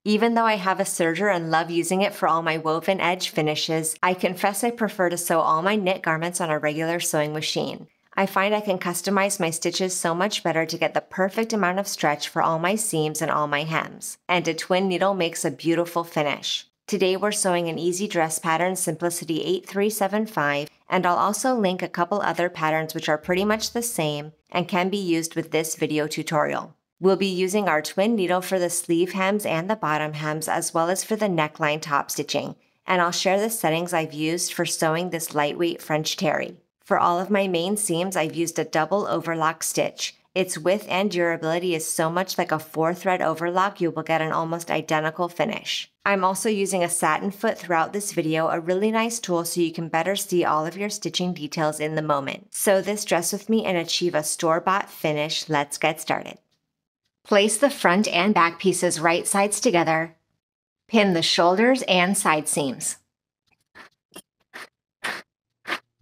Even though I have a serger and love using it for all my woven edge finishes, I confess I prefer to sew all my knit garments on a regular sewing machine. I find I can customize my stitches so much better to get the perfect amount of stretch for all my seams and all my hems. And a twin needle makes a beautiful finish. Today we're sewing an easy dress pattern, Simplicity 8375, and I'll also link a couple other patterns which are pretty much the same and can be used with this video tutorial. We'll be using our twin needle for the sleeve hems and the bottom hems, as well as for the neckline top stitching, and I'll share the settings I've used for sewing this lightweight French terry. For all of my main seams, I've used a double overlock stitch. Its width and durability is so much like a 4-thread overlock you will get an almost identical finish. I'm also using a Satin Foot throughout this video, a really nice tool so you can better see all of your stitching details in the moment. Sew this dress with me and achieve a store-bought finish. Let's get started. Place the front and back pieces right sides together. Pin the shoulders and side seams.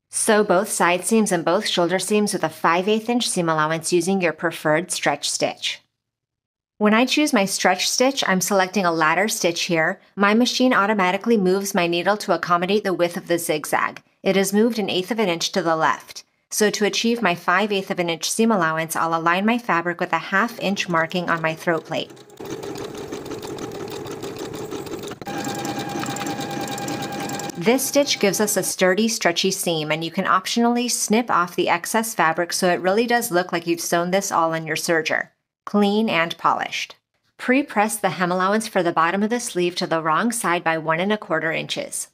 Sew both side seams and both shoulder seams with a 5/8 inch seam allowance using your preferred stretch stitch. When I choose my stretch stitch, I'm selecting a ladder stitch here. My machine automatically moves my needle to accommodate the width of the zigzag. It is moved 1/8 of an inch to the left. So to achieve my 5/8 of an inch seam allowance, I'll align my fabric with a 1/2 inch marking on my throat plate. This stitch gives us a sturdy, stretchy seam, and you can optionally snip off the excess fabric so it really does look like you've sewn this all in your serger. Clean and polished. Pre-press the hem allowance for the bottom of the sleeve to the wrong side by 1 1/4 inches.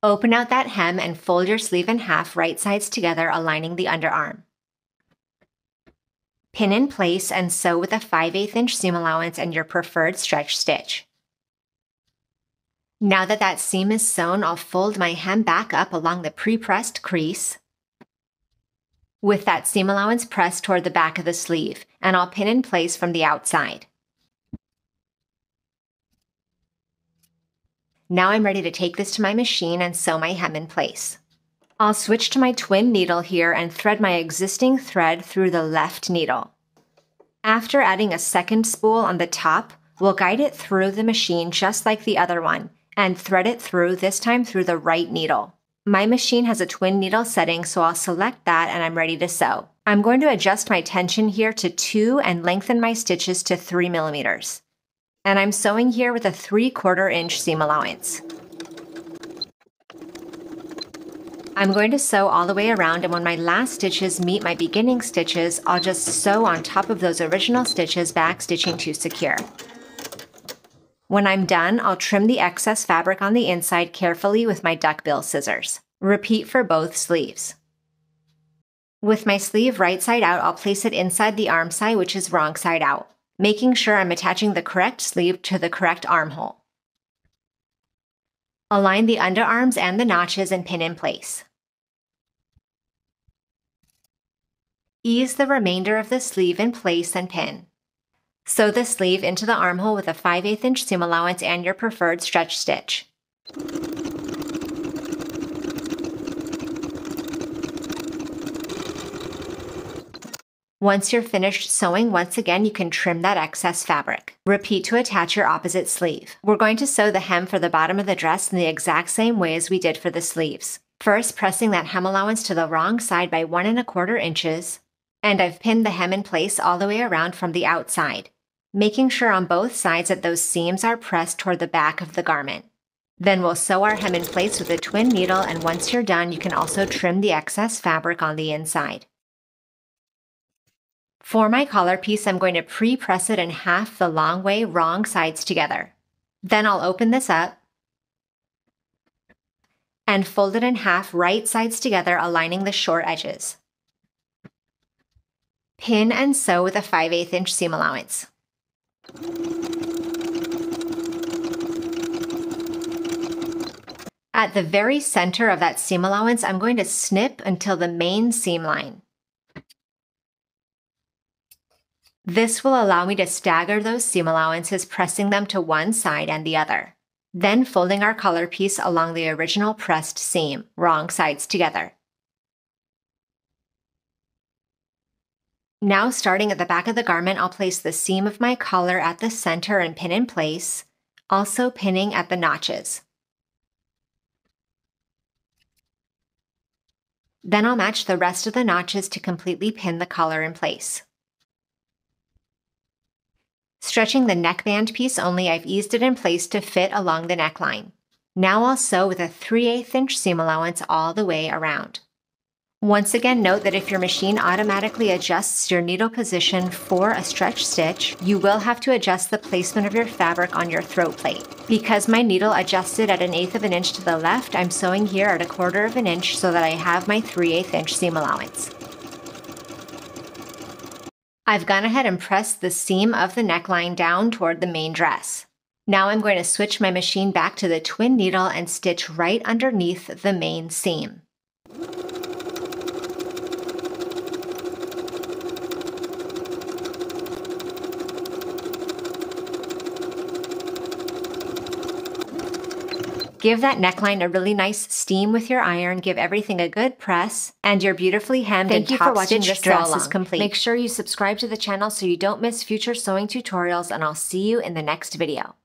Open out that hem and fold your sleeve in half, right sides together, aligning the underarm. Pin in place and sew with a 5/8 inch seam allowance and your preferred stretch stitch. Now that seam is sewn, I'll fold my hem back up along the pre-pressed crease with that seam allowance pressed toward the back of the sleeve, and I'll pin in place from the outside. Now I'm ready to take this to my machine and sew my hem in place. I'll switch to my twin needle here and thread my existing thread through the left needle. After adding a second spool on the top, we'll guide it through the machine just like the other one, and thread it through, this time through the right needle. My machine has a twin needle setting, so I'll select that and I'm ready to sew. I'm going to adjust my tension here to 2 and lengthen my stitches to 3 millimeters. And I'm sewing here with a 3/4 inch seam allowance. I'm going to sew all the way around, and when my last stitches meet my beginning stitches, I'll just sew on top of those original stitches, back stitching to secure. When I'm done, I'll trim the excess fabric on the inside carefully with my duckbill scissors. Repeat for both sleeves. With my sleeve right side out, I'll place it inside the arm side, which is wrong side out, making sure I'm attaching the correct sleeve to the correct armhole. Align the underarms and the notches and pin in place. Ease the remainder of the sleeve in place and pin. Sew the sleeve into the armhole with a 5/8 inch seam allowance and your preferred stretch stitch. Once you're finished sewing, once again, you can trim that excess fabric. Repeat to attach your opposite sleeve. We're going to sew the hem for the bottom of the dress in the exact same way as we did for the sleeves. First, pressing that hem allowance to the wrong side by 1 1/4 inches, and I've pinned the hem in place all the way around from the outside, making sure on both sides that those seams are pressed toward the back of the garment. Then we'll sew our hem in place with a twin needle, and once you're done, you can also trim the excess fabric on the inside. For my collar piece, I'm going to pre-press it in half the long way, wrong sides together. Then I'll open this up and fold it in half, right sides together, aligning the short edges. Pin and sew with a 5/8 inch seam allowance. At the very center of that seam allowance, I'm going to snip until the main seam line. This will allow me to stagger those seam allowances, pressing them to one side and the other. Then folding our collar piece along the original pressed seam, wrong sides together. Now, starting at the back of the garment, I'll place the seam of my collar at the center and pin in place. also pinning at the notches. Then I'll match the rest of the notches to completely pin the collar in place. Stretching the neckband piece only, I've eased it in place to fit along the neckline. Now I'll sew with a 3/8 inch seam allowance all the way around. Once again, note that if your machine automatically adjusts your needle position for a stretch stitch, you will have to adjust the placement of your fabric on your throat plate. Because my needle adjusted at 1/8 of an inch to the left, I'm sewing here at 1/4 of an inch so that I have my 3/8 inch seam allowance. I've gone ahead and pressed the seam of the neckline down toward the main dress. Now I'm going to switch my machine back to the twin needle and stitch right underneath the main seam. Give that neckline a really nice steam with your iron, give everything a good press, and your beautifully hemmed and top stitched dress is complete. Make sure you subscribe to the channel so you don't miss future sewing tutorials, and I'll see you in the next video.